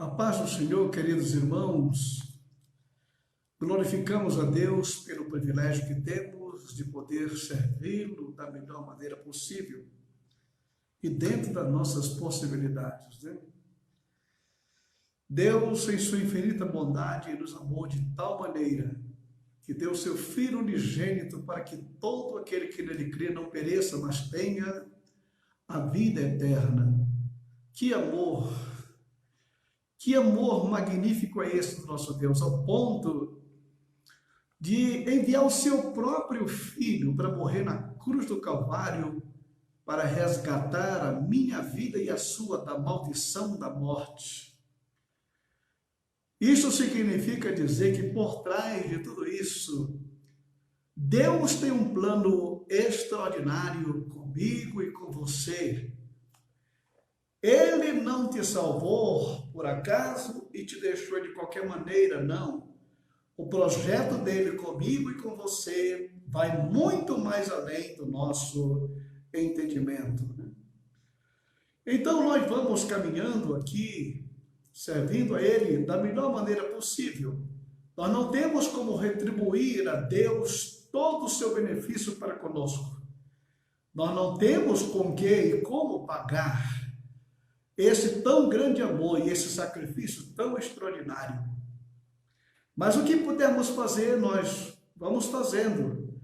A paz do Senhor, queridos irmãos, glorificamos a Deus pelo privilégio que temos de poder servi-lo da melhor maneira possível e dentro das nossas possibilidades, né? Deus, em sua infinita bondade, nos amou de tal maneira que deu seu Filho unigênito para que todo aquele que nele crê não pereça, mas tenha a vida eterna. Que amor! Que amor magnífico é esse do nosso Deus, ao ponto de enviar o seu próprio Filho para morrer na cruz do Calvário, para resgatar a minha vida e a sua da maldição da morte. Isso significa dizer que por trás de tudo isso, Deus tem um plano extraordinário comigo e com você. Ele não te salvou por acaso e te deixou de qualquer maneira, não. O projeto dele comigo e com você vai muito mais além do nosso entendimento. Então nós vamos caminhando aqui, servindo a ele da melhor maneira possível. Nós não temos como retribuir a Deus todo o seu benefício para conosco. Nós não temos com que e como pagar esse tão grande amor e esse sacrifício tão extraordinário. Mas o que pudermos fazer, nós vamos fazendo,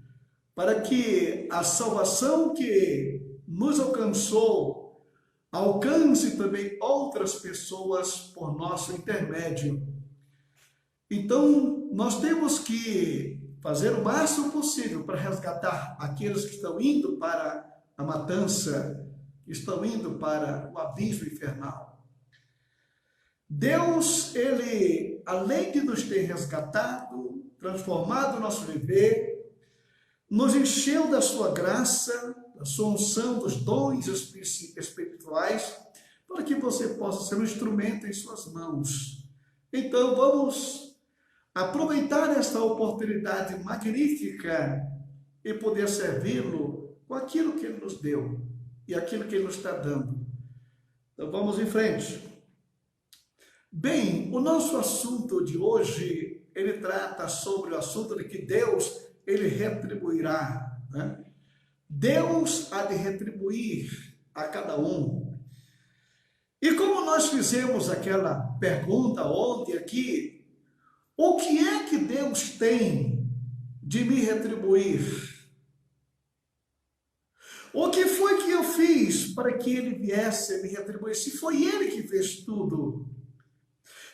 para que a salvação que nos alcançou, alcance também outras pessoas por nosso intermédio. Então, nós temos que fazer o máximo possível para resgatar aqueles que estão indo para a matança, estão indo para o abismo infernal. Deus, ele, além de nos ter resgatado, transformado o nosso viver, nos encheu da sua graça, da sua unção, dos dons espirituais, para que você possa ser um instrumento em suas mãos. Então, vamos aproveitar esta oportunidade magnífica e poder servi-lo com aquilo que ele nos deu e aquilo que ele nos está dando. Então vamos em frente. Bem, o nosso assunto de hoje, ele trata sobre o assunto de que Deus, ele retribuirá, né? Deus há de retribuir a cada um. E como nós fizemos aquela pergunta ontem aqui, o que é que Deus tem de me retribuir? O que foi que eu fiz para que ele viesse me retribuir? Se foi ele que fez tudo.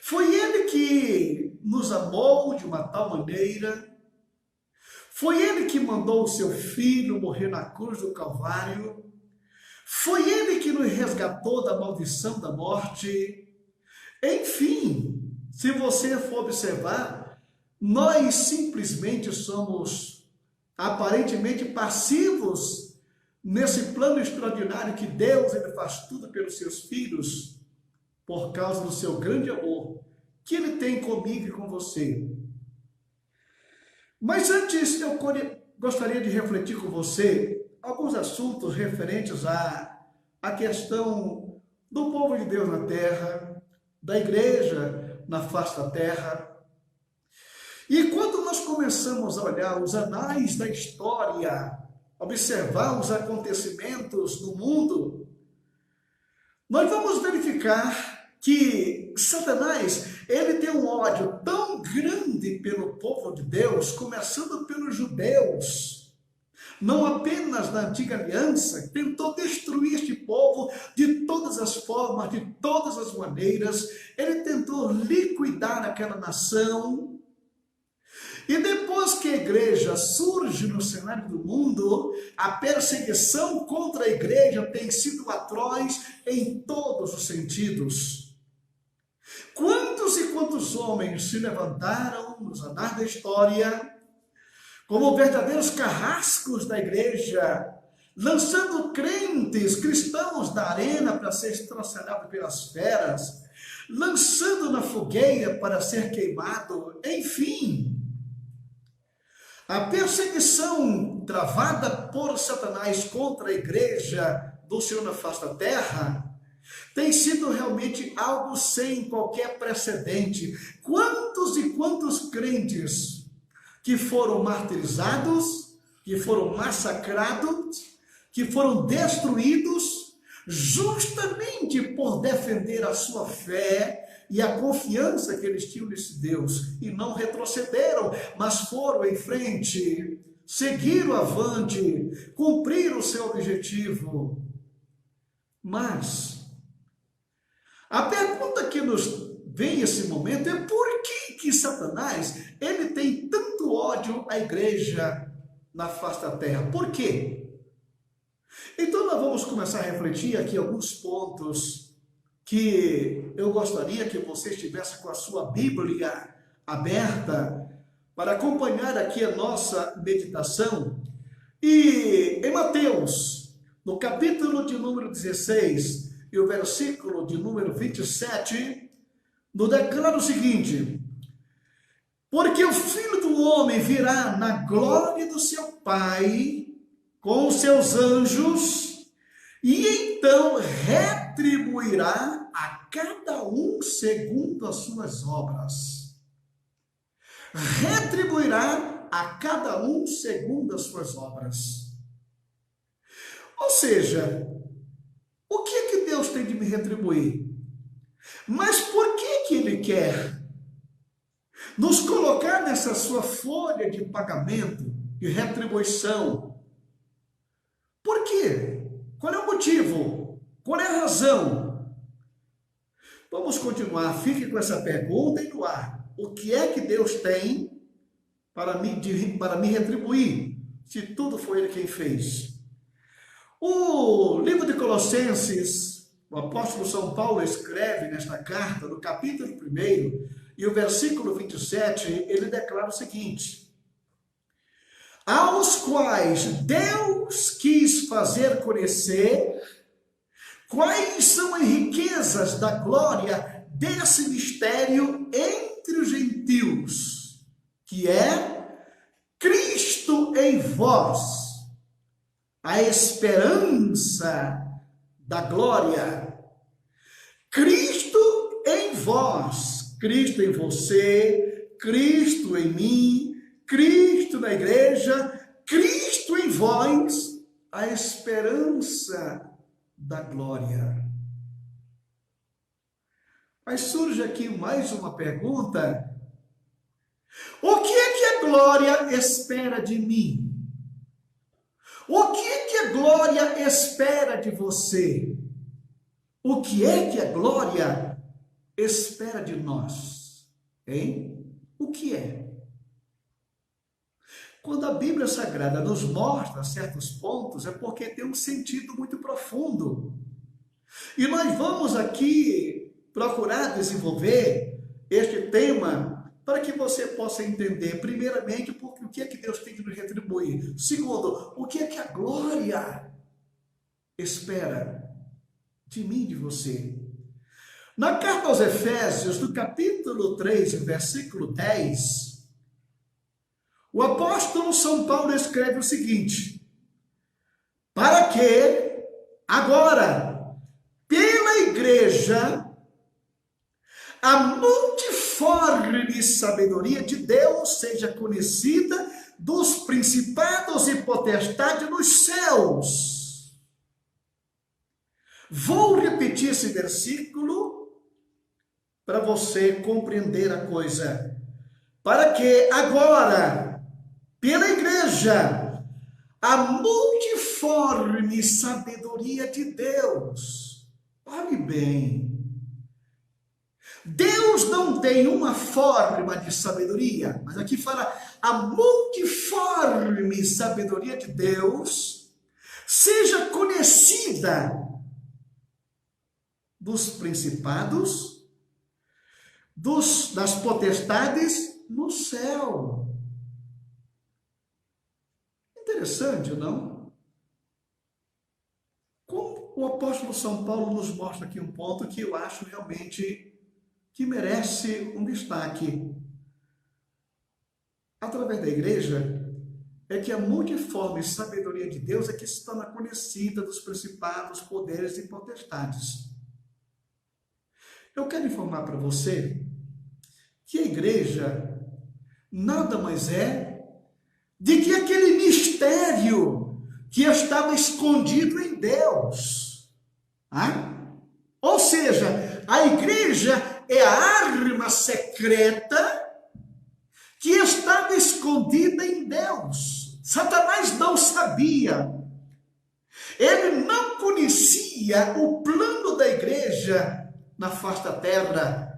Foi ele que nos amou de uma tal maneira. Foi ele que mandou o seu filho morrer na cruz do Calvário. Foi ele que nos resgatou da maldição da morte. Enfim, se você for observar, nós simplesmente somos aparentemente passivos nesse plano extraordinário que Deus, ele faz tudo pelos seus filhos, por causa do seu grande amor que ele tem comigo e com você. Mas antes eu gostaria de refletir com você alguns assuntos referentes à questão do povo de Deus na terra, da igreja na face da terra. E quando nós começamos a olhar os anais da história, observar os acontecimentos do mundo, nós vamos verificar que Satanás, ele tem um ódio tão grande pelo povo de Deus, começando pelos judeus, não apenas na antiga aliança, tentou destruir este povo de todas as formas, de todas as maneiras, ele tentou liquidar aquela nação. E depois que a igreja surge no cenário do mundo, a perseguição contra a igreja tem sido atroz em todos os sentidos. Quantos e quantos homens se levantaram nos anais da história como verdadeiros carrascos da igreja, lançando crentes, cristãos da arena para ser estraçalhado pelas feras, lançando na fogueira para ser queimado, enfim. A perseguição travada por Satanás contra a igreja do Senhor na face da terra Tem sido realmente algo sem qualquer precedente. Quantos e quantos crentes que foram martirizados, que foram massacrados, que foram destruídos, justamente por defender a sua fé e a confiança que eles tinham nesse Deus, e não retrocederam, mas foram em frente, seguiram avante, cumpriram o seu objetivo. Mas a pergunta que nos vem esse momento é por que Satanás ele tem tanto ódio à igreja na face da terra? Por quê? Então nós vamos começar a refletir aqui alguns pontos que eu gostaria que você estivesse com a sua Bíblia aberta para acompanhar aqui a nossa meditação. E em Mateus, no capítulo de número 16, e o versículo de número 27, nos declara o seguinte: porque o Filho do Homem virá na glória do seu Pai, com os seus anjos, e então retribuirá a cada um segundo as suas obras. Retribuirá a cada um segundo as suas obras. Ou seja, o que é que Deus tem de me retribuir? Mas por que Ele quer nos colocar nessa sua folha de pagamento, de retribuição? Por quê? Qual é o motivo? Qual é a razão? Vamos continuar. Fique com essa pergunta no ar. O que é que Deus tem para me retribuir, se tudo foi Ele quem fez? O livro de Colossenses, o apóstolo São Paulo escreve nesta carta, no capítulo 1, e o versículo 27, ele declara o seguinte: aos quais Deus quis fazer conhecer quais são as riquezas da glória desse mistério entre os gentios, que é Cristo em vós, a esperança da glória. Cristo em vós, Cristo em você, Cristo em mim, Cristo na igreja, Cristo em vós, a esperança da glória. Mas surge aqui mais uma pergunta: o que é que a glória espera de mim? O que é que a glória espera de você? O que é que a glória espera de nós? Hein? O que é? Quando a Bíblia Sagrada nos mostra certos pontos, é porque tem um sentido muito profundo. E nós vamos aqui procurar desenvolver este tema para que você possa entender, primeiramente, porque o que é que Deus tem que nos retribuir. Segundo, o que é que a glória espera de mim, de você. Na carta aos Efésios, no capítulo 3, versículo 10, o apóstolo São Paulo escreve o seguinte: para que agora, pela igreja, a multiforme sabedoria de Deus seja conhecida dos principados e potestades nos céus. Vou repetir esse versículo para você compreender a coisa. Para que agora, pela igreja, a multiforme sabedoria de Deus. Olhe bem. Deus não tem uma forma de sabedoria, mas aqui fala a multiforme sabedoria de Deus seja conhecida dos principados, das potestades no céu. Interessante, não? Como o apóstolo São Paulo nos mostra aqui um ponto que eu acho realmente que merece um destaque. Através da igreja, é que a multiforme sabedoria de Deus é que se torna conhecida dos principados, poderes e potestades. eu quero informar para você que a igreja nada mais é de que aquele mistério que estava escondido em Deus. Ou seja, a igreja é a arma secreta que estava escondida em Deus. Satanás não sabia. Ele não conhecia o plano da igreja na face da terra.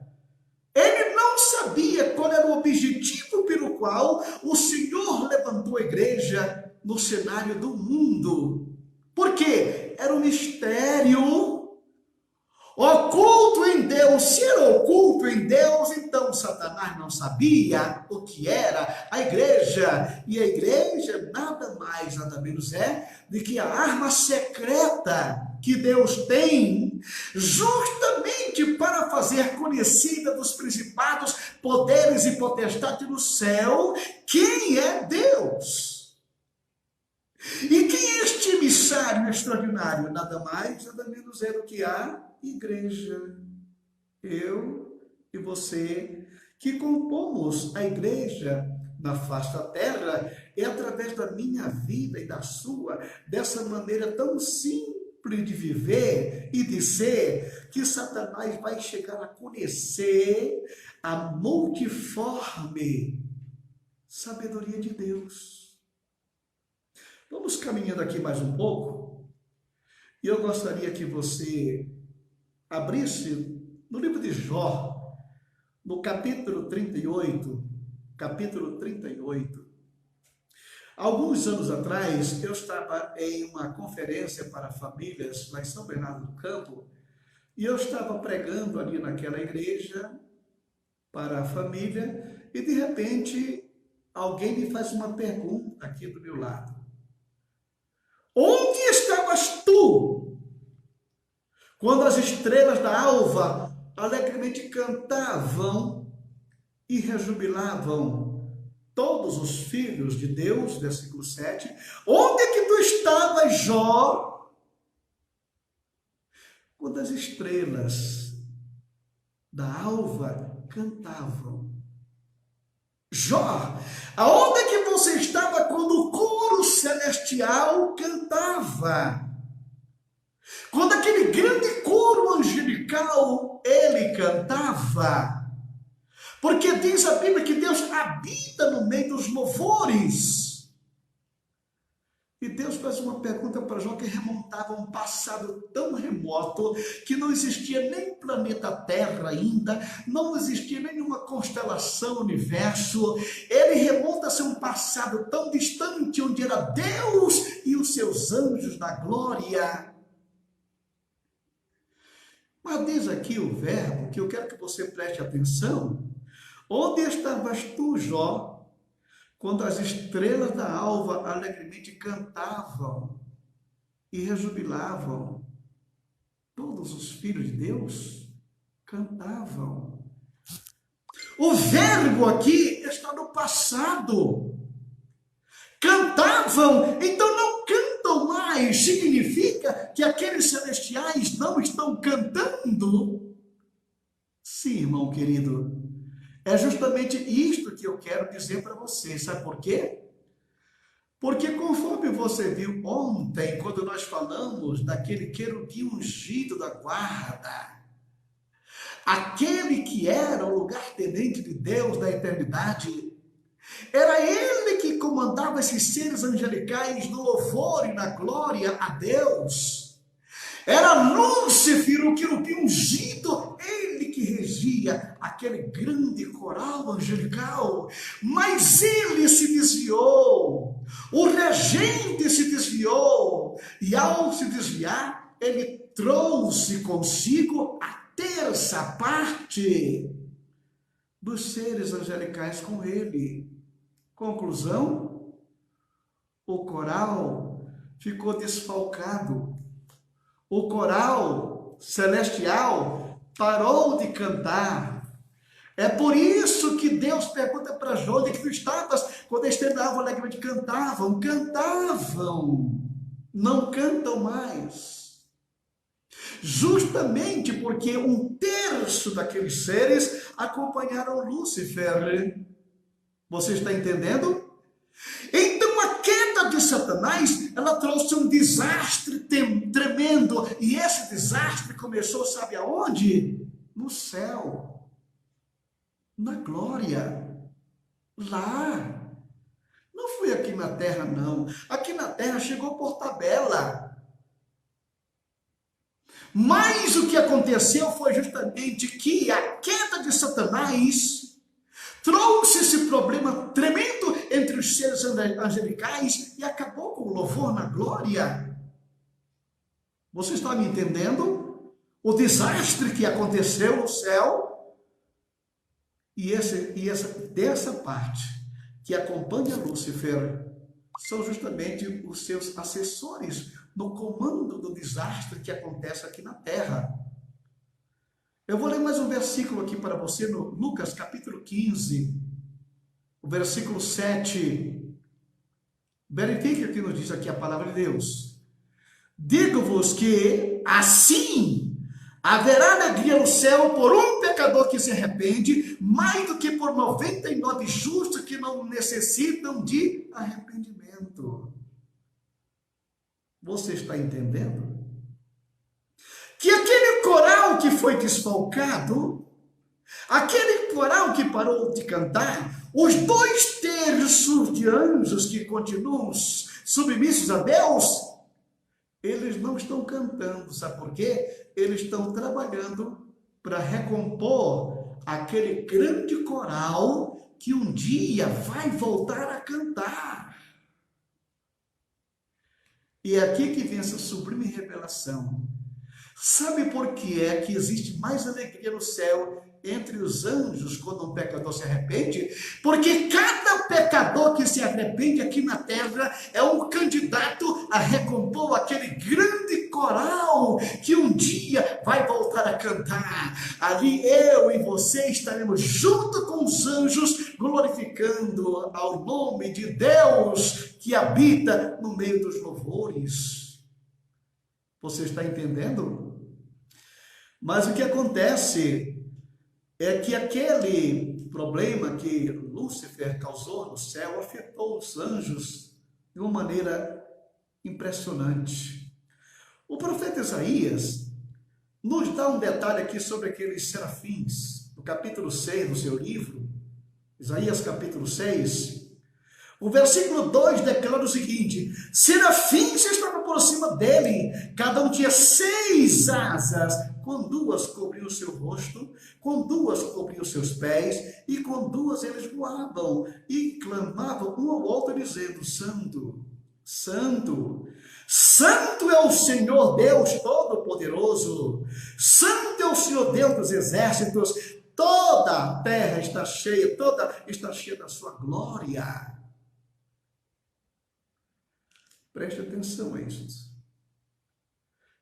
Ele não sabia qual era o objetivo pelo qual o Senhor levantou a igreja no cenário do mundo. Por quê? Era um mistério oculto em Deus. Se era oculto em Deus, então Satanás não sabia o que era a igreja. E a igreja nada mais, nada menos é do que a arma secreta que Deus tem justamente para fazer conhecida dos principados, poderes e potestades no céu quem é Deus. E quem é este emissário extraordinário? Nada mais, nada menos é do que a igreja. Eu e você que compomos a igreja na face da terra, é através da minha vida e da sua, dessa maneira tão simples de viver e de ser, que Satanás vai chegar a conhecer a multiforme sabedoria de Deus. Vamos caminhando aqui mais um pouco, e eu gostaria que você abrisse no livro de Jó, no capítulo 38, Alguns anos atrás, eu estava em uma conferência para famílias lá em São Bernardo do Campo, e eu estava pregando ali naquela igreja para a família, e de repente alguém me faz uma pergunta aqui do meu lado. Onde estavas tu quando as estrelas da alva alegremente cantavam e rejubilavam todos os filhos de Deus? Versículo 7. Onde é que tu estavas, Jó, quando as estrelas da alva cantavam? Jó, aonde é que você estava quando o coro celestial cantava? Quando aquele grande coro angelical, ele cantava? Porque diz a Bíblia que Deus habita no meio dos louvores. E Deus faz uma pergunta para Jó que remontava a um passado tão remoto que não existia nem planeta Terra ainda, não existia nenhuma constelação no universo. Ele remonta-se a um passado tão distante, onde era Deus e os seus anjos na glória. Mas diz aqui o verbo, que eu quero que você preste atenção. Onde estavas tu, Jó, quando as estrelas da alva alegremente cantavam e rejubilavam? Todos os filhos de Deus cantavam. O verbo aqui está no passado. Cantavam, então não cantam mais. Significa que aqueles celestiais não estão cantando? Sim, irmão querido. É justamente isto que eu quero dizer para você. Sabe por quê? Porque conforme você viu ontem, quando nós falamos daquele querubim ungido da guarda, aquele que era o lugar-tenente de Deus da eternidade, era ele que comandava esses seres angelicais no louvor e na glória a Deus. Era Lúcifer, o querubim ungido, ele que regia aquele grande coral angelical. Mas ele se desviou, o regente se desviou, e ao se desviar, ele trouxe consigo a terça parte dos seres angelicais com ele. Conclusão: o coral ficou desfalcado. O coral celestial parou de cantar. É por isso que Deus pergunta para Jó: onde que tu estavas quando a estrela da alva alegremente cantavam? Cantavam, não cantam mais. Justamente porque 1/3 daqueles seres acompanharam Lúcifer. Você está entendendo? Então a queda de Satanás, ela trouxe um desastre tremendo. E esse desastre começou, sabe aonde? No céu. Na glória. Lá. Não foi aqui na terra, não. Aqui na terra chegou por tabela. Mas o que aconteceu foi justamente que a queda de Satanás trouxe esse problema tremendo entre os seres angelicais e acabou com o louvor na glória. Você está me entendendo? O desastre que aconteceu no céu e dessa parte que acompanha Lúcifer são justamente os seus assessores no comando do desastre que acontece aqui na terra. Eu vou ler mais um versículo aqui para você no Lucas capítulo 15, o versículo 7. Verifique o que nos diz aqui a palavra de Deus. Digo-vos que assim haverá alegria no céu por um pecador que se arrepende, mais do que por 99 justos que não necessitam de arrependimento. Você está entendendo? Que aquele coral que foi desfalcado, aquele coral que parou de cantar, os 2/3 de anjos que continuam submissos a Deus, eles não estão cantando, sabe por quê? Eles estão trabalhando para recompor aquele grande coral que um dia vai voltar a cantar. E é aqui que vem essa sublime revelação. Sabe por que é que existe mais alegria no céu entre os anjos quando um pecador se arrepende? Porque cada pecador que se arrepende aqui na terra é um candidato a recompor aquele grande coral que um dia vai voltar a cantar. Ali eu e você estaremos junto com os anjos glorificando ao nome de Deus que habita no meio dos louvores. Você está entendendo? Mas o que acontece é que aquele problema que Lúcifer causou no céu afetou os anjos de uma maneira impressionante. O profeta Isaías nos dá um detalhe aqui sobre aqueles serafins, no capítulo 6 do seu livro, Isaías capítulo 6. O versículo 2 declara o seguinte: serafins estavam por cima dele, cada um tinha 6 asas, com 2 cobriam o seu rosto, com 2 cobriam os seus pés, e com 2 eles voavam, e clamavam um ao outro, dizendo: Santo, Santo, Santo é o Senhor Deus Todo-Poderoso, Santo é o Senhor Deus dos exércitos, toda a terra está cheia, da sua glória. Preste atenção a isso.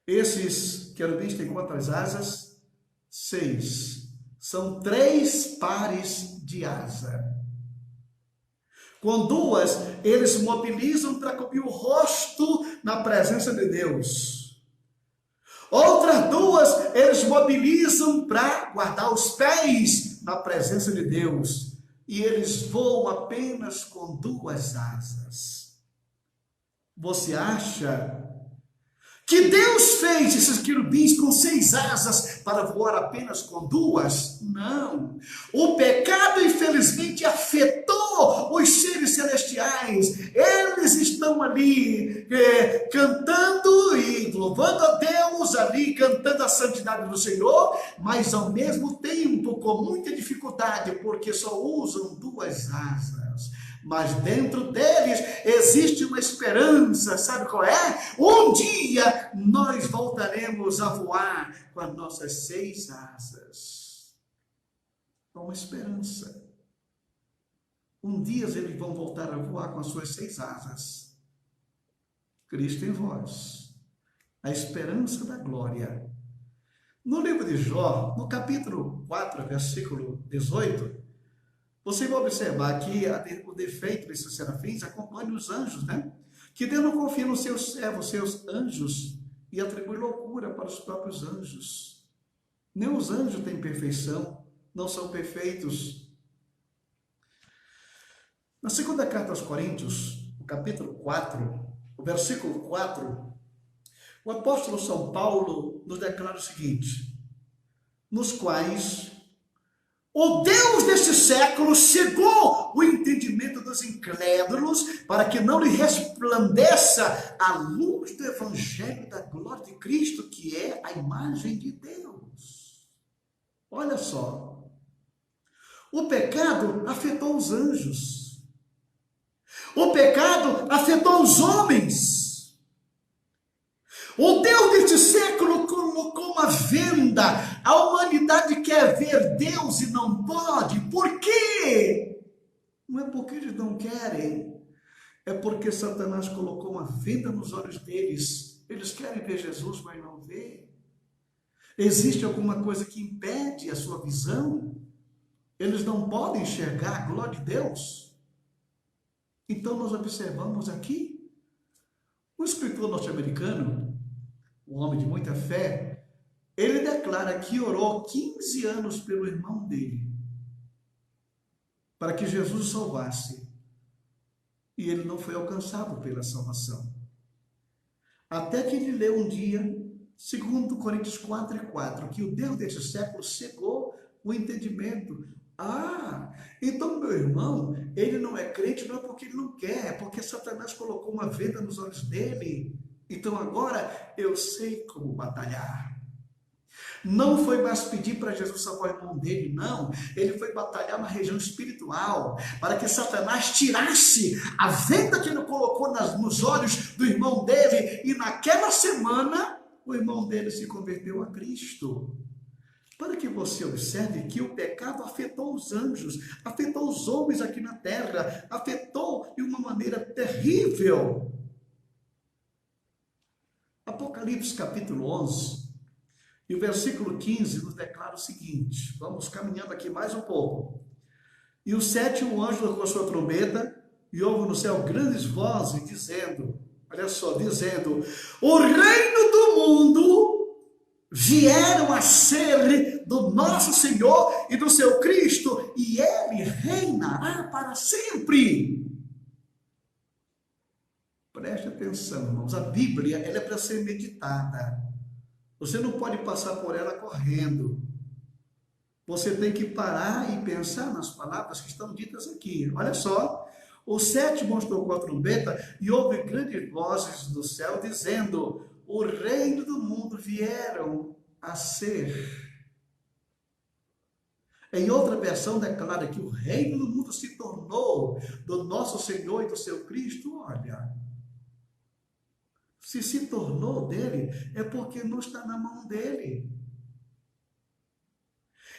Esses querubins têm quantas asas? 6. São 3 pares de asa. Com 2, eles mobilizam para cobrir o rosto na presença de Deus. Outras 2, eles mobilizam para guardar os pés na presença de Deus. E eles voam apenas com 2 asas. Você acha que Deus fez esses querubins com 6 asas para voar apenas com 2? Não. O pecado, infelizmente, afetou os seres celestiais. Eles estão ali cantando e louvando a Deus, ali cantando a santidade do Senhor, mas ao mesmo tempo com muita dificuldade, porque só usam 2 asas. Mas dentro deles existe uma esperança, sabe qual é? Um dia nós voltaremos a voar com as nossas 6 asas. É uma esperança. Um dia eles vão voltar a voar com as suas 6 asas. Cristo em vós, a esperança da glória. No livro de Jó, no capítulo 4, versículo 18, você vai observar que o defeito desses serafins acompanha os anjos, né? Que Deus não confia nos seus servos, seus anjos. e atribui loucura para os próprios anjos. Nem os anjos têm perfeição, não são perfeitos. Na segunda carta aos Coríntios, o capítulo 4, o versículo 4, o apóstolo São Paulo nos declara o seguinte: nos quais o Deus deste século cegou o entendimento dos incrédulos, para que não lhe resplandeça a luz do evangelho da glória de Cristo, que é a imagem de Deus. Olha só, o pecado afetou os anjos, o pecado afetou os homens. O Deus deste século colocou uma venda. A humanidade quer ver Deus e não pode. Por quê? Não é porque eles não querem, é porque Satanás colocou uma venda nos olhos deles. Eles querem ver Jesus, mas não vê. Existe alguma coisa que impede a sua visão? Eles não podem enxergar a glória de Deus? Então nós observamos aqui, o escritor norte-americano, um homem de muita fé, ele declara que orou 15 anos pelo irmão dele, para que Jesus o salvasse. E ele não foi alcançado pela salvação. Até que ele leu um dia, 2 Coríntios 4:4, que o Deus deste século cegou o entendimento. Ah, então meu irmão, ele não é crente não é porque ele não quer, é porque Satanás colocou uma venda nos olhos dele. Então agora eu sei como batalhar. Não foi mais pedir para Jesus salvar o irmão dele, não. Ele foi batalhar na região espiritual, para que Satanás tirasse a venda que ele colocou nos olhos do irmão dele, e naquela semana o irmão dele se converteu a Cristo. Para que você observe que o pecado afetou os anjos, afetou os homens aqui na terra, afetou de uma maneira terrível. Apocalipse capítulo 11, e o versículo 15 nos declara o seguinte, vamos caminhando aqui mais um pouco. E o sétimo anjo tocou sua trombeta, e houve no céu grandes vozes dizendo, olha só, dizendo, o reino do mundo vieram a ser do nosso Senhor e do seu Cristo, e ele reinará para sempre. Preste atenção, irmãos, a Bíblia ela é para ser meditada. Você não pode passar por ela correndo. Você tem que parar e pensar nas palavras que estão ditas aqui. Olha só, o sétimo anjo tocou a trombeta e houve grandes vozes do céu dizendo, o reino do mundo vieram a ser. Em outra versão declara que o reino do mundo se tornou do nosso Senhor e do seu Cristo. Olha, se tornou dele, é porque não está na mão dele.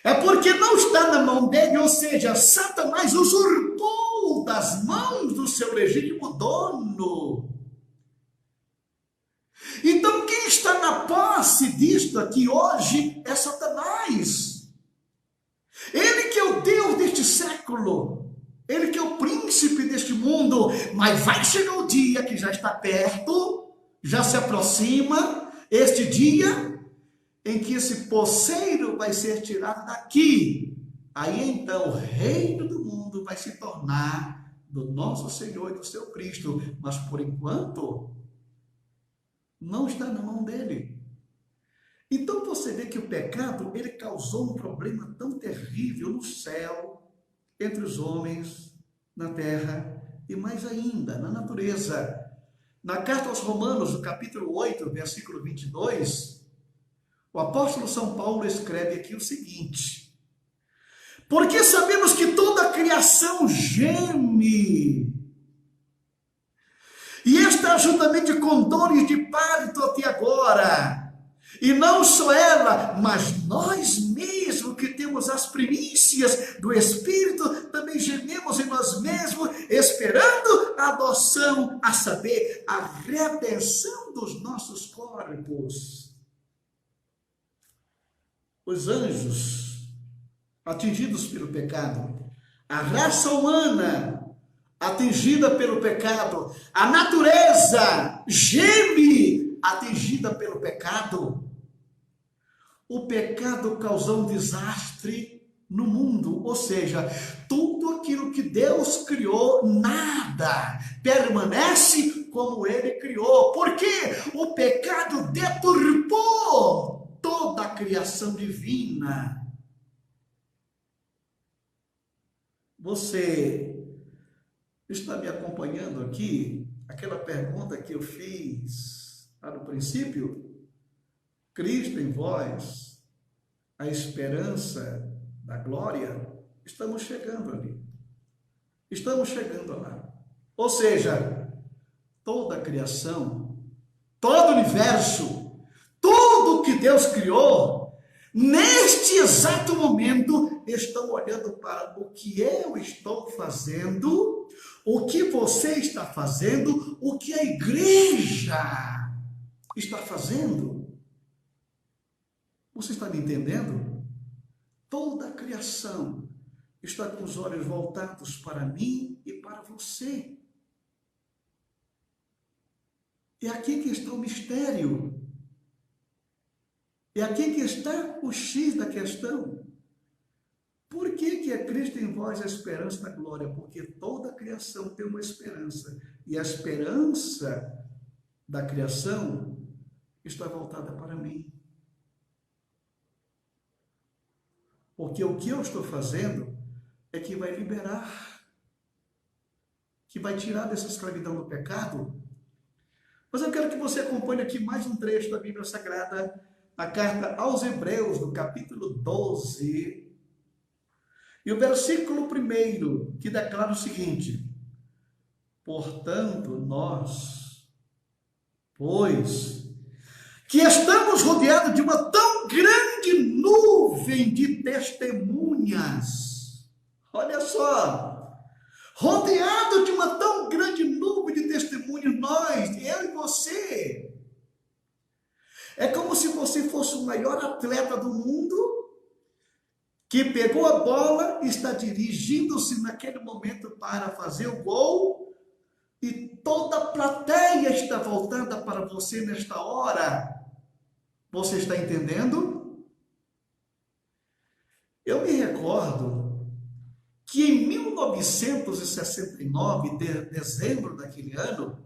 É porque não está na mão dele, ou seja, Satanás usurpou das mãos do seu legítimo dono. Então quem está na posse disto aqui hoje é Satanás. Ele que é o Deus deste século, ele que é o príncipe deste mundo, mas vai chegar o dia que já está perto, já se aproxima, este dia em que esse poceiro vai ser tirado daqui. Aí então o reino do mundo vai se tornar do nosso Senhor e do seu Cristo, mas por enquanto não está na mão dele. Então você vê que o pecado, ele causou um problema tão terrível no céu, entre os homens, na terra e mais ainda, na natureza. Na carta aos Romanos, no capítulo 8, versículo 22, o apóstolo São Paulo escreve aqui o seguinte, porque sabemos que toda a criação geme, e está juntamente com dores de parto até agora. E não só ela, mas nós mesmos que temos as primícias do Espírito, também gememos em nós mesmos, esperando a adoção, a saber, a redenção dos nossos corpos. Os anjos, atingidos pelo pecado, a raça humana, atingida pelo pecado, a natureza geme atingida pelo pecado. O pecado causou um desastre no mundo, ou seja, tudo aquilo que Deus criou, nada permanece como Ele criou. Por quê? O pecado deturpou toda a criação divina. Você está me acompanhando aqui? Aquela pergunta que eu fiz lá no princípio? Cristo em vós, a esperança da glória, estamos chegando ali. Estamos chegando lá. Ou seja, toda a criação, todo o universo, tudo que Deus criou, neste exato momento, estão olhando para o que eu estou fazendo, o que você está fazendo, o que a igreja está fazendo. Você está me entendendo? Toda a criação está com os olhos voltados para mim e para você. É aqui que está o mistério. É aqui que está o X da questão. Por que é Cristo em vós a esperança da glória? Porque toda a criação tem uma esperança. E a esperança da criação está voltada para mim. Porque o que eu estou fazendo é que vai liberar, que vai tirar dessa escravidão do pecado. Mas eu quero que você acompanhe aqui mais um trecho da Bíblia Sagrada, a carta aos Hebreus, no capítulo 12, e o versículo 1, que declara o seguinte: portanto, nós, pois, que estamos rodeados de uma tão grande nuvem de testemunhas. Olha só, rodeado de uma tão grande nuvem de testemunhas, nós, eu e você. É como se você fosse o maior atleta do mundo, que pegou a bola e está dirigindo-se naquele momento para fazer o gol, e toda a plateia está voltada para você nesta hora. Você está entendendo? Eu me recordo que em 1969, dezembro daquele ano,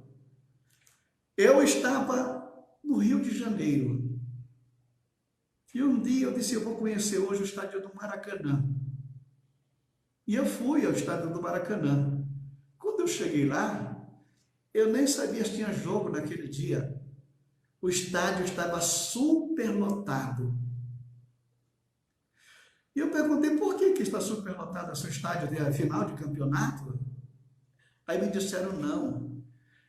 eu estava no Rio de Janeiro. E um dia eu disse, eu vou conhecer hoje o estádio do Maracanã. E eu fui ao estádio do Maracanã. Quando eu cheguei lá, eu nem sabia se tinha jogo naquele dia. O estádio estava superlotado. E eu perguntei, por que está superlotado esse estádio de final de campeonato? Aí me disseram, não,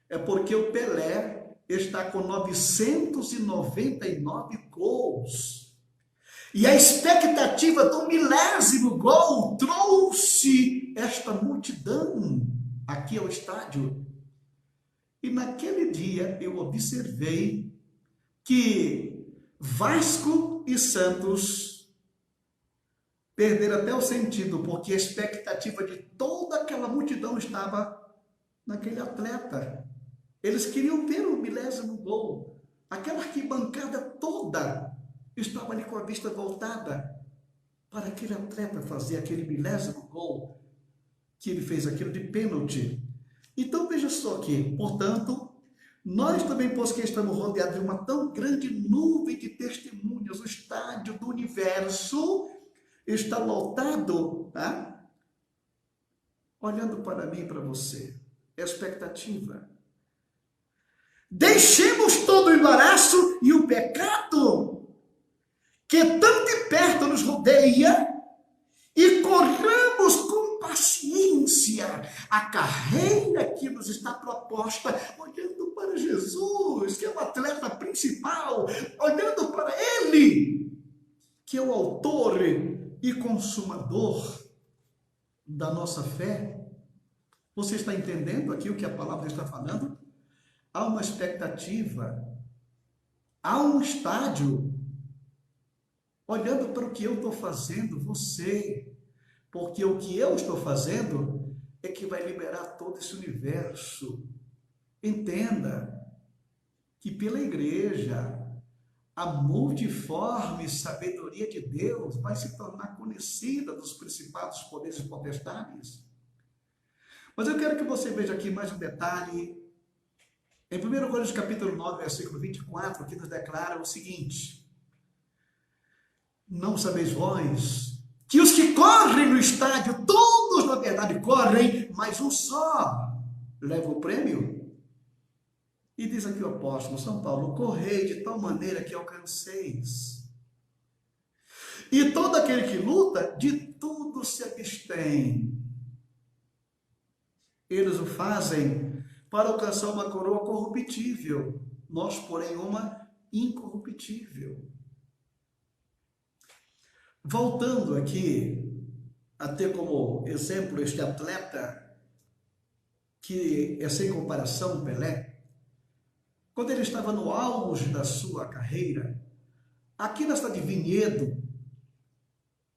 é porque o Pelé está com 999 gols. E a expectativa do 1000º gol trouxe esta multidão aqui ao estádio. E naquele dia eu observei que Vasco e Santos perderam até o sentido, porque a expectativa de toda aquela multidão estava naquele atleta. Eles queriam ver o 1000º gol. Aquela arquibancada toda estava ali com a vista voltada para aquele atleta fazer aquele 1000º gol, que ele fez aquilo de pênalti. Então veja só que, portanto, nós também, porque estamos rodeados de uma tão grande nuvem de testemunhas, o estádio do universo está lotado, tá? Olhando para mim e para você. É a expectativa. Deixemos todo o embaraço e o pecado que tão de perto nos rodeia e corramos com paciência a carreira que nos está proposta, olhando para Jesus, que é o atleta principal, olhando para Ele, que é o autor e consumador da nossa fé. Você está entendendo aqui o que a palavra está falando? Há uma expectativa, há um estádio, olhando para o que eu estou fazendo, você, porque o que eu estou fazendo é que vai liberar todo esse universo. Entenda que pela igreja a multiforme sabedoria de Deus vai se tornar conhecida dos principados, poderes e potestades. Mas eu quero que você veja aqui mais um detalhe. Em 1 Coríntios capítulo 9, versículo 24, que nos declara o seguinte: não sabeis vós que os que correm no estádio, todos na verdade correm, mas um só leva o prêmio? E diz aqui o apóstolo São Paulo: correi de tal maneira que alcanceis. E todo aquele que luta, de tudo se abstém. Eles o fazem para alcançar uma coroa corruptível, nós, porém, uma incorruptível. Voltando aqui a ter como exemplo este atleta, que é sem comparação, Pelé. Quando ele estava no auge da sua carreira, aqui na cidade de Vinhedo,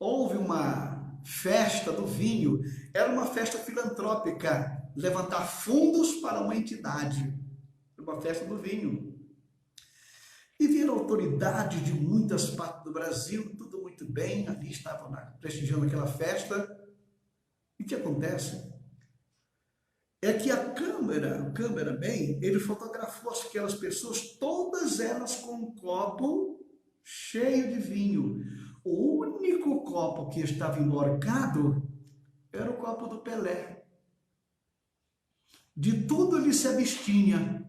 houve uma festa do vinho. Era uma festa filantrópica, levantar fundos para uma entidade. Uma festa do vinho. E vieram autoridades de muitas partes do Brasil, tudo muito bem, ali estavam prestigiando aquela festa. E o que acontece? É que o cameraman, ele fotografou aquelas pessoas, todas elas com um copo cheio de vinho. O único copo que estava emborcado era o copo do Pelé. De tudo ele se abstinha.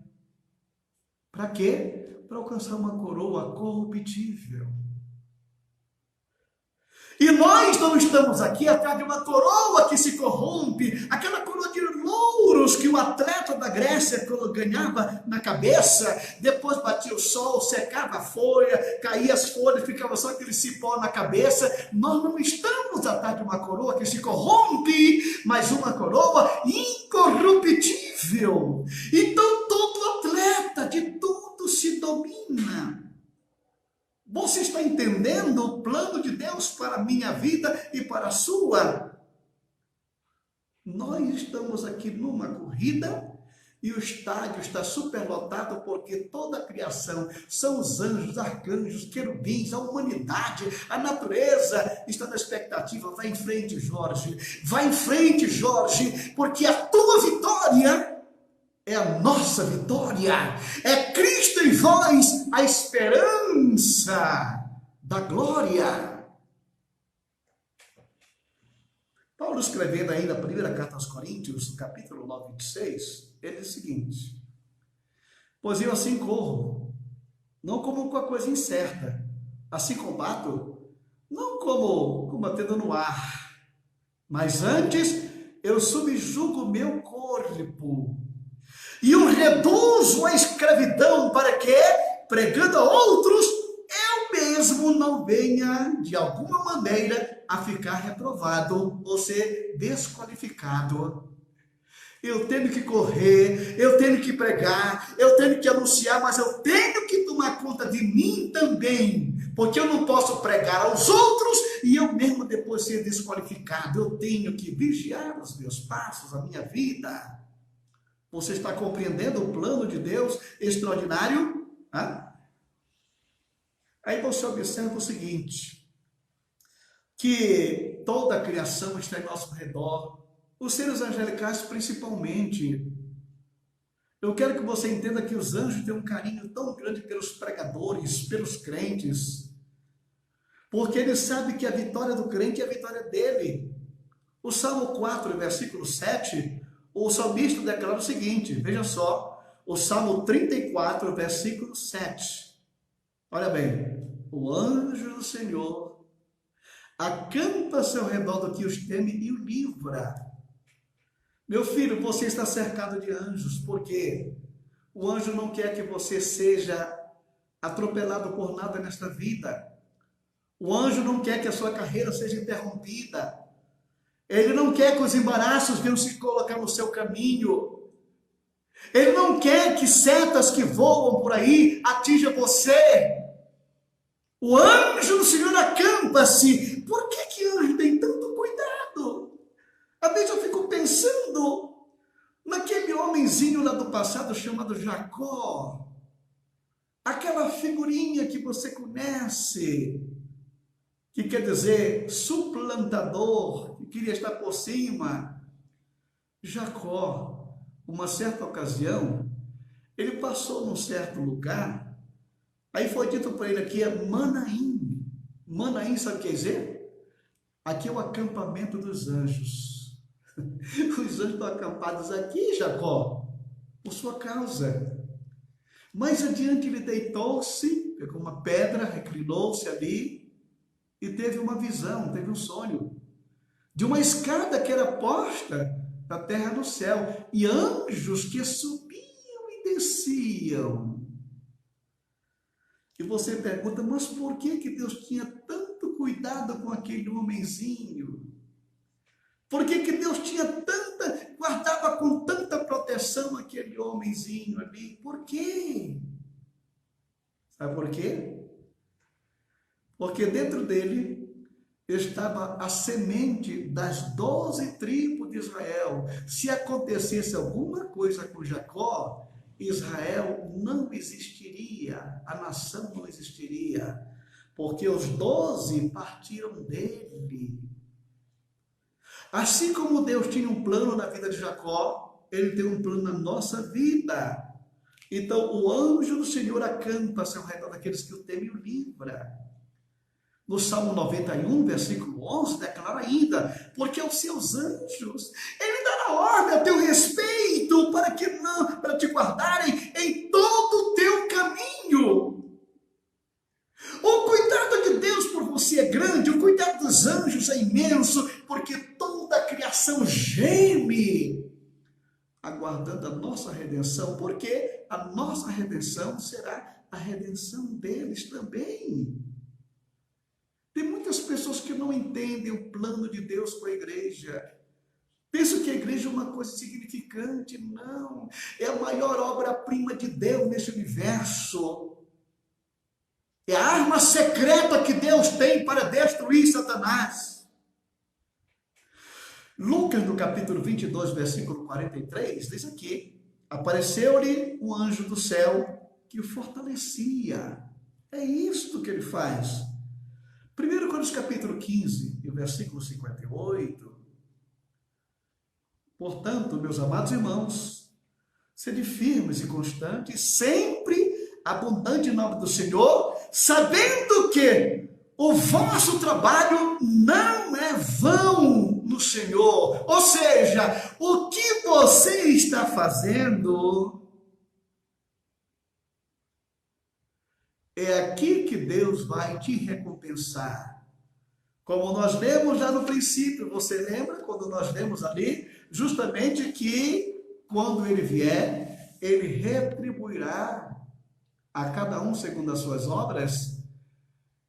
Para quê? Para alcançar uma coroa corruptível. E nós não estamos aqui atrás de uma coroa que se corrompe, aquela coroa de louros que o atleta da Grécia ganhava na cabeça, depois batia o sol, secava a folha, caía as folhas, ficava só aquele cipó na cabeça. Nós não estamos atrás de uma coroa que se corrompe, mas uma coroa incorruptível. Então todo atleta de tudo se domina. Você está entendendo o plano de Deus para a minha vida e para a sua? Nós estamos aqui numa corrida e o estádio está superlotado porque toda a criação, são os anjos, arcanjos, querubins, a humanidade, a natureza está na expectativa. Vai em frente, Jorge. Vai em frente, Jorge, porque a tua vitória é a nossa vitória. É Cristo em vós, a esperança da glória. Paulo, escrevendo ainda a primeira carta aos Coríntios, capítulo 9, 26, ele diz o seguinte: pois eu assim corro, não como com a coisa incerta, assim combato, não como combatendo no ar, mas antes eu subjugo meu corpo e o reduzo à escravidão, para que, pregando a outros, eu mesmo não venha, de alguma maneira, a ficar reprovado ou ser desqualificado. Eu tenho que correr, eu tenho que pregar, eu tenho que anunciar, mas eu tenho que tomar conta de mim também, porque eu não posso pregar aos outros e eu mesmo depois ser desqualificado. Eu tenho que vigiar os meus passos, a minha vida. Você está compreendendo o plano de Deus extraordinário? Aí você observa o seguinte, que toda a criação está em nosso redor, os seres angelicais principalmente. Eu quero que você entenda que os anjos têm um carinho tão grande pelos pregadores, pelos crentes, porque eles sabem que a vitória do crente é a vitória dele. O Salmo 4, versículo 7, o salmista declara o seguinte, veja só, o Salmo 34, versículo 7. Olha bem, o anjo do Senhor acampa ao seu redor do que os teme e o livra. Meu filho, você está cercado de anjos, porque o anjo não quer que você seja atropelado por nada nesta vida. O anjo não quer que a sua carreira seja interrompida. Ele não quer que os embaraços venham se colocar no seu caminho. Ele não quer que setas que voam por aí atinjam você. O anjo do Senhor acampa-se. Por que anjo tem tanto cuidado? Às vezes eu fico pensando naquele homenzinho lá do passado chamado Jacó. aquela figurinha que você conhece, que quer dizer suplantador, que queria estar por cima. Jacó, uma certa ocasião, ele passou num certo lugar, aí foi dito para ele aqui, é Manaim. Manaim, sabe o que quer dizer? Aqui é o acampamento dos anjos. Os anjos estão acampados aqui, Jacó, por sua causa. Mais adiante ele deitou-se, pegou uma pedra, reclinou-se ali e teve uma visão, teve um sonho de uma escada que era posta da terra no céu e anjos que subiam e desciam. E você pergunta, mas por que Deus tinha tanto cuidado com aquele homenzinho? Por que Deus guardava com tanta proteção aquele homenzinho ali? Por quê? Sabe por quê? Porque dentro dele estava a semente das 12 tribos de Israel. Se acontecesse alguma coisa com Jacó, Israel não existiria, a nação não existiria, porque os 12 partiram dele. Assim como Deus tinha um plano na vida de Jacó, ele tem um plano na nossa vida. Então, o anjo do Senhor acampa-se ao redor daqueles que o temem e o livra. No Salmo 91, versículo 11, declara ainda, porque aos seus anjos, ele dará ordem a teu respeito, para te guardarem em todo o teu caminho. O cuidado de Deus por você é grande, o cuidado dos anjos é imenso, porque toda a criação geme, aguardando a nossa redenção, porque a nossa redenção será a redenção deles também. Tem muitas pessoas que não entendem o plano de Deus com a igreja. Pensam que a igreja é uma coisa insignificante. Não. É a maior obra-prima de Deus nesse universo. É a arma secreta que Deus tem para destruir Satanás. Lucas, no capítulo 22, versículo 43, diz aqui, apareceu-lhe um anjo do céu que o fortalecia. É isto que ele faz. 1 Coríntios capítulo 15, e versículo 58. Portanto, meus amados irmãos, sede firmes e constantes, sempre abundante em nome do Senhor, sabendo que o vosso trabalho não é vão no Senhor. Ou seja, o que você está fazendo é aqui que Deus vai te recompensar. Como nós lemos lá no princípio, você lembra quando nós lemos ali, justamente que quando ele vier, ele retribuirá a cada um segundo as suas obras.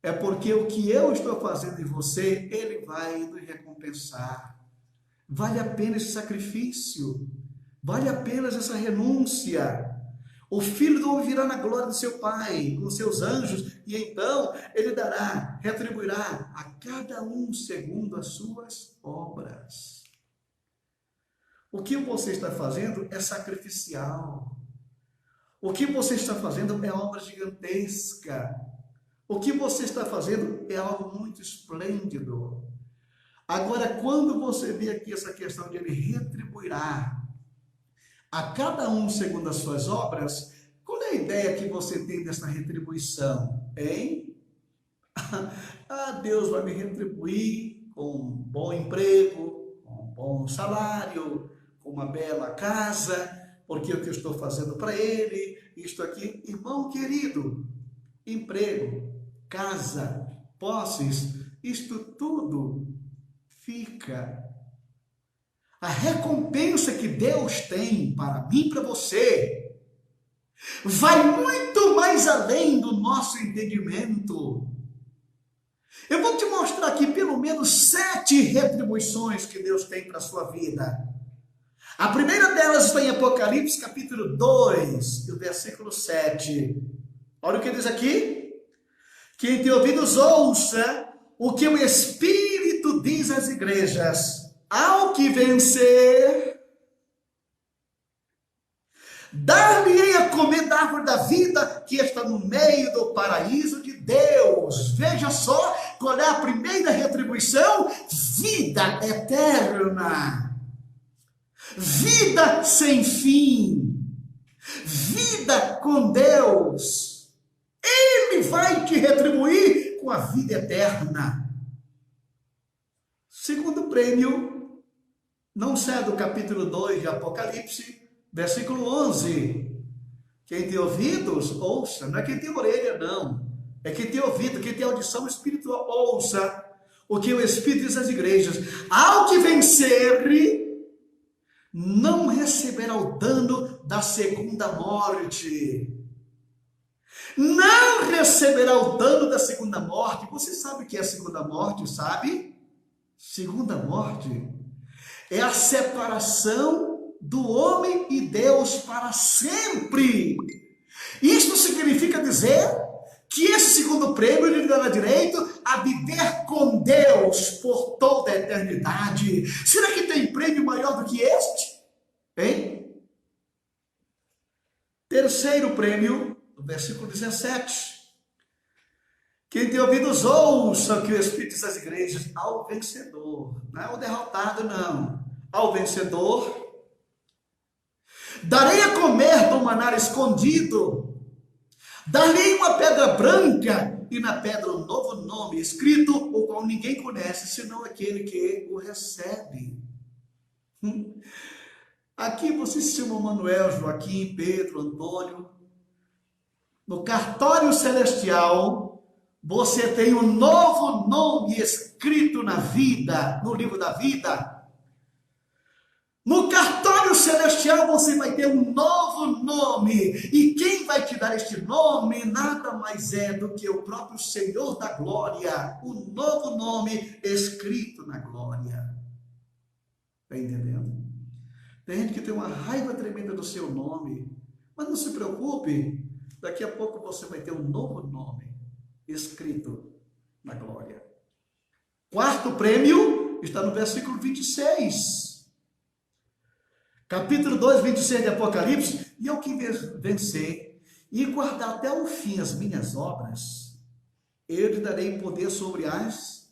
É porque o que eu estou fazendo em você, ele vai nos recompensar. Vale a pena esse sacrifício, vale a pena essa renúncia. O Filho do Homem virá na glória do seu Pai, com seus anjos, e então ele retribuirá a cada um segundo as suas obras. O que você está fazendo é sacrificial. O que você está fazendo é obra gigantesca. O que você está fazendo é algo muito esplêndido. Agora, quando você vê aqui essa questão de ele retribuirá a cada um segundo as suas obras, qual é a ideia que você tem dessa retribuição, hein? Deus vai me retribuir com um bom emprego, com um bom salário, com uma bela casa, porque é o que eu estou fazendo para Ele, isto aqui. Irmão querido, emprego, casa, posses, isto tudo fica. A recompensa que Deus tem para mim e para você vai muito mais além do nosso entendimento. Eu vou te mostrar aqui pelo menos 7 retribuições que Deus tem para a sua vida. A primeira delas está em Apocalipse capítulo 2, e o versículo 7. Olha o que diz aqui. Quem tem ouvidos ouça o que o Espírito diz às igrejas. Ao que vencer, Dar-lhe-ei a comer da árvore da vida que está no meio do paraíso de Deus. Veja só qual é a primeira retribuição: vida eterna, vida sem fim, vida com Deus. Ele vai te retribuir com a vida eterna. Segundo prêmio, não sai do capítulo 2 de Apocalipse, versículo 11. Quem tem ouvidos, ouça. Não é quem tem orelha, não. É quem tem ouvido, quem tem audição espiritual, ouça o que o Espírito diz às igrejas. Ao que vencer, não receberá o dano da segunda morte. Não receberá o dano da segunda morte. Você sabe o que é a segunda morte, sabe? Segunda morte é a separação do homem e Deus para sempre. Isso significa dizer que esse segundo prêmio lhe dará direito a viver com Deus por toda a eternidade. Será que tem prêmio maior do que este? Hein? Terceiro prêmio, no versículo 17. Quem tem ouvidos, ouça o que o Espírito diz às igrejas. Ao vencedor, não é ao derrotado, não. Ao vencedor, darei a comer do maná escondido, darei uma pedra branca, e na pedra um novo nome escrito, o qual ninguém conhece, senão aquele que o recebe. Aqui você se chama Manuel, Joaquim, Pedro, Antônio. No cartório celestial, você tem um novo nome escrito na vida, no livro da vida. No cartório celestial você vai ter um novo nome. E quem vai te dar este nome nada mais é do que o próprio Senhor da glória. Um novo nome escrito na glória. Está entendendo? Tem gente que tem uma raiva tremenda do seu nome. Mas não se preocupe. Daqui a pouco você vai ter um novo nome escrito na glória. Quarto prêmio está no versículo 26. Capítulo 2, 26 de Apocalipse. E ao que vencer e guardar até o fim as minhas obras, eu lhe darei poder sobre as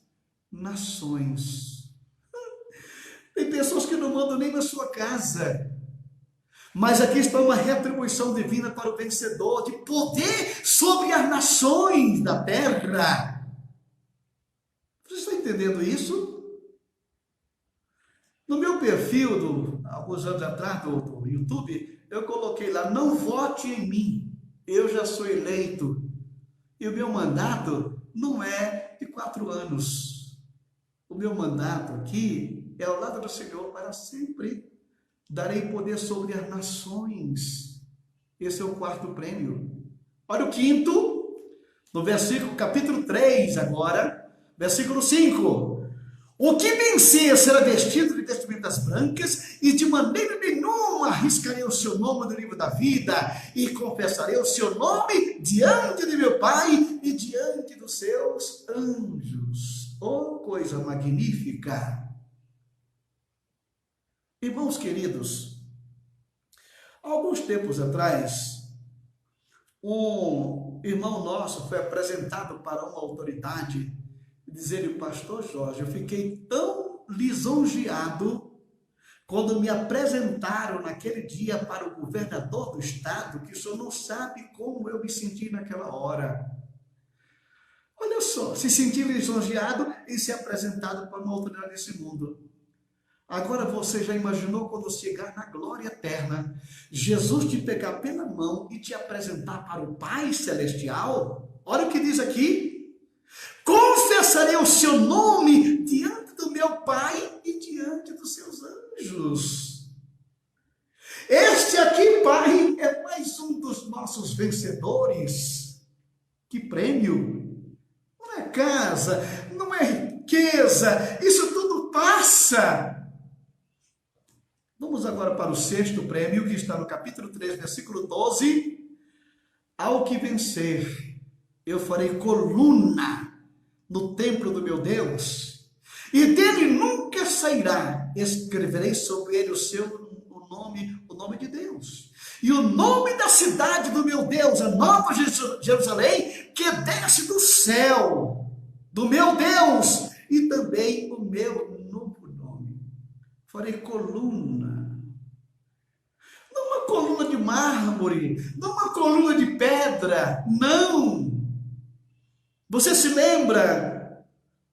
nações. Tem pessoas que não mandam nem na sua casa. Mas aqui está uma retribuição divina para o vencedor, de poder sobre as nações da terra. Você está entendendo isso? No meu perfil, alguns anos atrás, do YouTube, eu coloquei lá: não vote em mim, eu já sou eleito. E o meu mandato não é de 4 anos. O meu mandato aqui é ao lado do Senhor para sempre. Darei poder sobre as nações. Esse é o quarto prêmio. Olha o quinto, no versículo, capítulo 3 agora, versículo 5. O que vencer será vestido de vestimentas brancas, e de maneira nenhuma arriscarei o seu nome no livro da vida, e confessarei o seu nome diante de meu Pai e diante dos seus anjos. Oh, coisa magnífica! Irmãos queridos, alguns tempos atrás, um irmão nosso foi apresentado para uma autoridade e dizer-lhe: pastor Jorge, eu fiquei tão lisonjeado quando me apresentaram naquele dia para o governador do estado, que o senhor não sabe como eu me senti naquela hora. Olha só, se sentir lisonjeado e ser apresentado para uma autoridade desse mundo. Agora você já imaginou quando chegar na glória eterna, Jesus te pegar pela mão e te apresentar para o Pai Celestial? Olha o que diz aqui: confessarei o seu nome diante do meu Pai e diante dos seus anjos. Este aqui, Pai, é mais um dos nossos vencedores. Que prêmio! Não é casa, não é riqueza, isso tudo passa. Vamos agora para o sexto prêmio, que está no capítulo 3, versículo 12. Ao que vencer, eu farei coluna no templo do meu Deus, e dele nunca sairá. Escreverei sobre ele o nome de Deus, e o nome da cidade do meu Deus, a Nova Jerusalém, que desce do céu, do meu Deus, e também o meu novo nome. Farei coluna, não uma coluna de mármore, não uma coluna de pedra, não. Você se lembra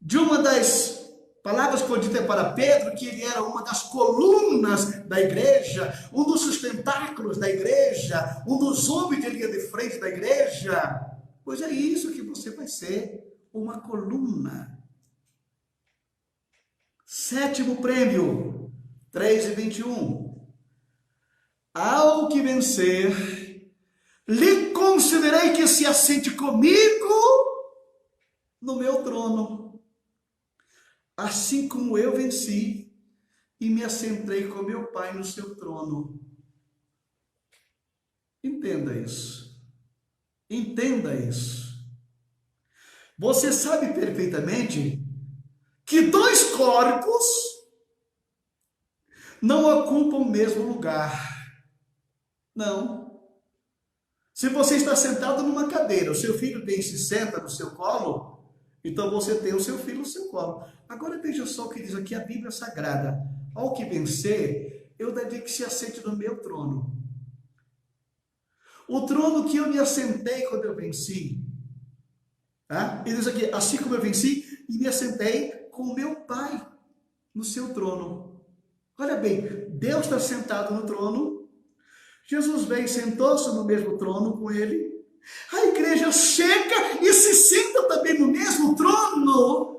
de uma das palavras que eu disse para Pedro, que ele era uma das colunas da igreja, um dos sustentáculos da igreja, um dos homens de linha de frente da igreja? Pois é isso que você vai ser, uma coluna. 7º prêmio, 3:21. Ao que vencer, lhe concederei que se assente comigo no meu trono, assim como eu venci e me assentei com meu Pai no seu trono. Entenda isso. Entenda isso. Você sabe perfeitamente que 2 corpos não ocupam o mesmo lugar. Não. Se você está sentado numa cadeira, o seu filho vem e se senta no seu colo, então você tem o seu filho no seu colo. Agora veja só o que diz aqui a Bíblia Sagrada. Ao que vencer, eu darei que se assente no meu trono. O trono que eu me assentei quando eu venci. Tá? Ele diz aqui, assim como eu venci e me assentei com o meu Pai no seu trono. Olha bem, Deus está sentado no trono, Jesus veio e sentou-se no mesmo trono com ele, a igreja chega e se senta também no mesmo trono.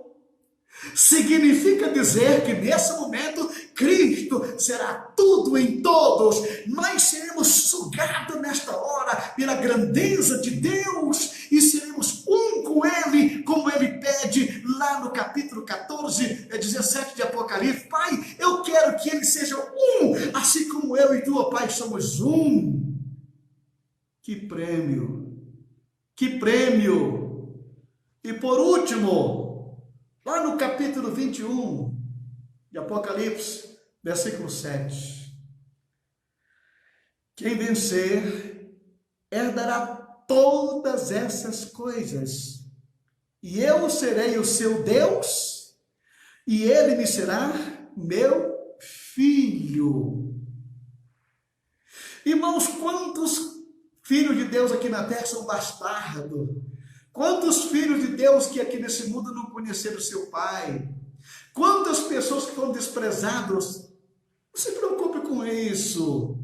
Significa dizer que nesse momento Cristo será tudo em todos. Nós seremos sugados nesta hora pela grandeza de Deus e seremos um com Ele, como Ele pede lá no capítulo 14, 17 de Apocalipse. Pai, eu quero que Ele seja um, assim como eu e tu, ó Pai, somos um. Que prêmio! Que prêmio! E por último, lá no capítulo 21 de Apocalipse, versículo 7. Quem vencer herdará todas essas coisas, e eu serei o seu Deus, e ele me será meu filho. Irmãos, quantos filhos de Deus aqui na terra são bastardos? Quantos filhos de Deus que aqui nesse mundo não conheceram seu pai? Quantas pessoas que foram desprezadas? Não se preocupe com isso.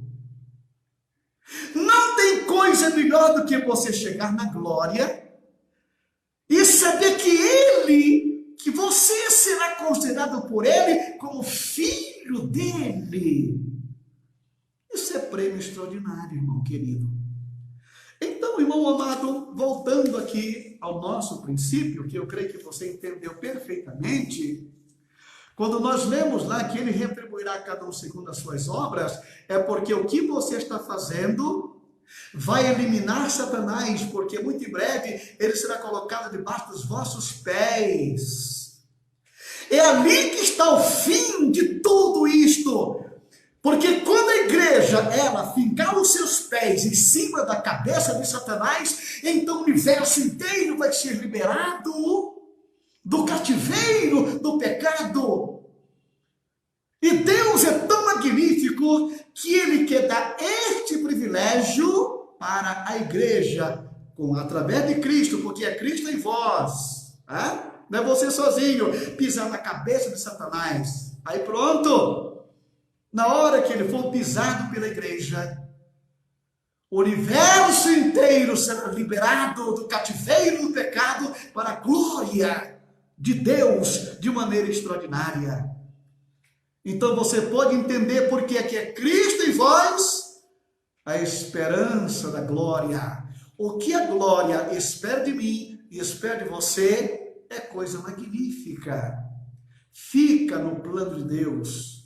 Não tem coisa melhor do que você chegar na glória e saber que você será considerado por Ele como filho dele. Isso é prêmio extraordinário, irmão querido. Então, irmão amado, voltando aqui ao nosso princípio, que eu creio que você entendeu perfeitamente, quando nós lemos lá que Ele retribuirá a cada um segundo as suas obras, é porque o que você está fazendo vai eliminar Satanás, porque muito em breve ele será colocado debaixo dos vossos pés. É ali que está o fim de tudo isto. Porque quando a igreja, ela fincar os seus pés em cima da cabeça de Satanás, então o universo inteiro vai ser liberado do cativeiro do pecado. E Deus é tão magnífico que Ele quer dar este privilégio para a igreja, através de Cristo, porque é Cristo em vós. Tá? Não é você sozinho pisar na cabeça de Satanás. Aí pronto. Na hora que ele for pisado pela igreja, o universo inteiro será liberado do cativeiro do pecado para a glória de Deus de maneira extraordinária. Então você pode entender porque é que é Cristo em vós a esperança da glória. O que a glória espera de mim e espera de você é coisa magnífica. Fica no plano de Deus.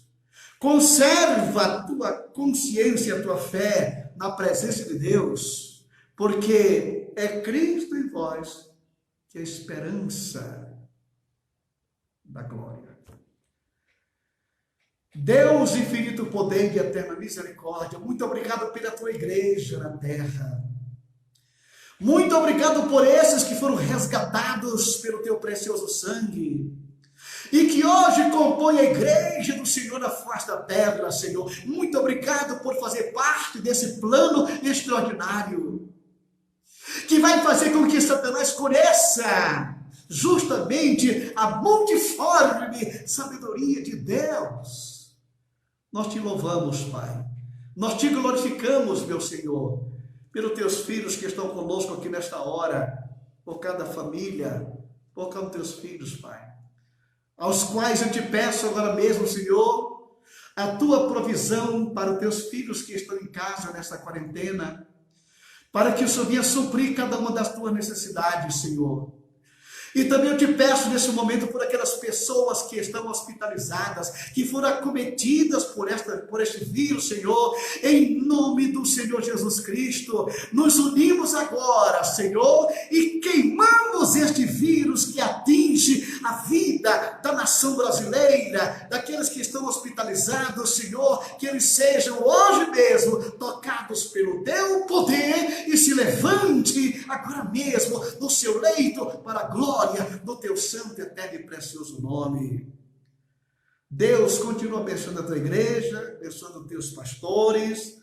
Conserva a tua consciência, a tua fé na presença de Deus, porque é Cristo em vós que é a esperança da glória. Deus infinito poder e eterna misericórdia, muito obrigado pela tua igreja na terra. Muito obrigado por esses que foram resgatados pelo teu precioso sangue e que hoje compõem a igreja do Senhor na face da terra, Senhor. Muito obrigado por fazer parte desse plano extraordinário que vai fazer com que Satanás conheça justamente a multiforme sabedoria de Deus. Nós te louvamos, Pai. Nós te glorificamos, meu Senhor, pelos teus filhos que estão conosco aqui nesta hora, por cada família, por cada teus filhos, Pai, aos quais eu te peço agora mesmo, Senhor, a tua provisão para os teus filhos que estão em casa nesta quarentena, para que o Senhor venha suprir cada uma das tuas necessidades, Senhor. E também eu te peço nesse momento por aquelas pessoas que estão hospitalizadas, que foram acometidas por este vírus, Senhor, em nome do Senhor Jesus Cristo. Nos unimos agora, Senhor, e queimamos este vírus que atinge a vida da nação brasileira, daqueles que estão hospitalizados, Senhor, que eles sejam hoje mesmo tocados pelo teu poder e se levante agora mesmo do seu leito para a glória do teu santo, eterno e precioso nome. Deus continua abençoando a tua igreja, abençoando os teus pastores,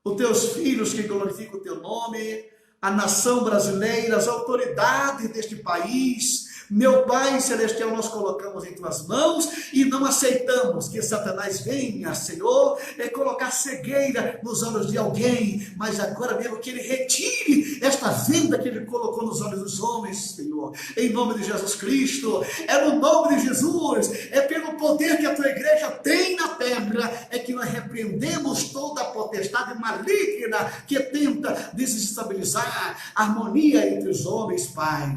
os teus filhos que glorificam o teu nome, a nação brasileira, as autoridades deste país. Meu Pai Celestial, nós colocamos em tuas mãos e não aceitamos que Satanás venha, Senhor, colocar cegueira nos olhos de alguém, mas agora mesmo que ele retire esta venda que ele colocou nos olhos dos homens, Senhor, em nome de Jesus Cristo. É no nome de Jesus, é pelo poder que a tua igreja tem na terra, é que nós repreendemos toda a potestade maligna que tenta desestabilizar a harmonia entre os homens, Pai.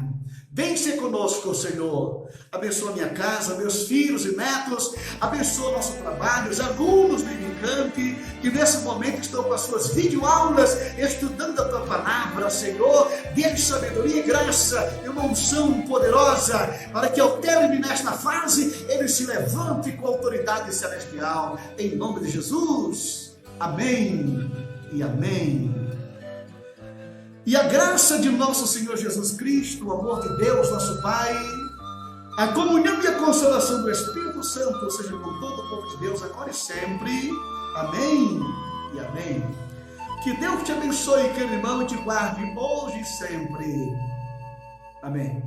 Vem ser conosco, Senhor. Abençoa minha casa, meus filhos e netos. Abençoa nosso trabalho, os alunos do Unicamp, que nesse momento estão com as suas videoaulas, estudando a tua palavra, Senhor. Dê-lhes sabedoria e graça e uma unção poderosa, para que ao término desta fase, eles se levantem com autoridade celestial. Em nome de Jesus. Amém e amém. E a graça de nosso Senhor Jesus Cristo, o amor de Deus, nosso Pai, a comunhão e a consolação do Espírito Santo seja com todo o povo de Deus, agora e sempre. Amém e amém. Que Deus te abençoe, querido irmão, e te guarde hoje e sempre. Amém.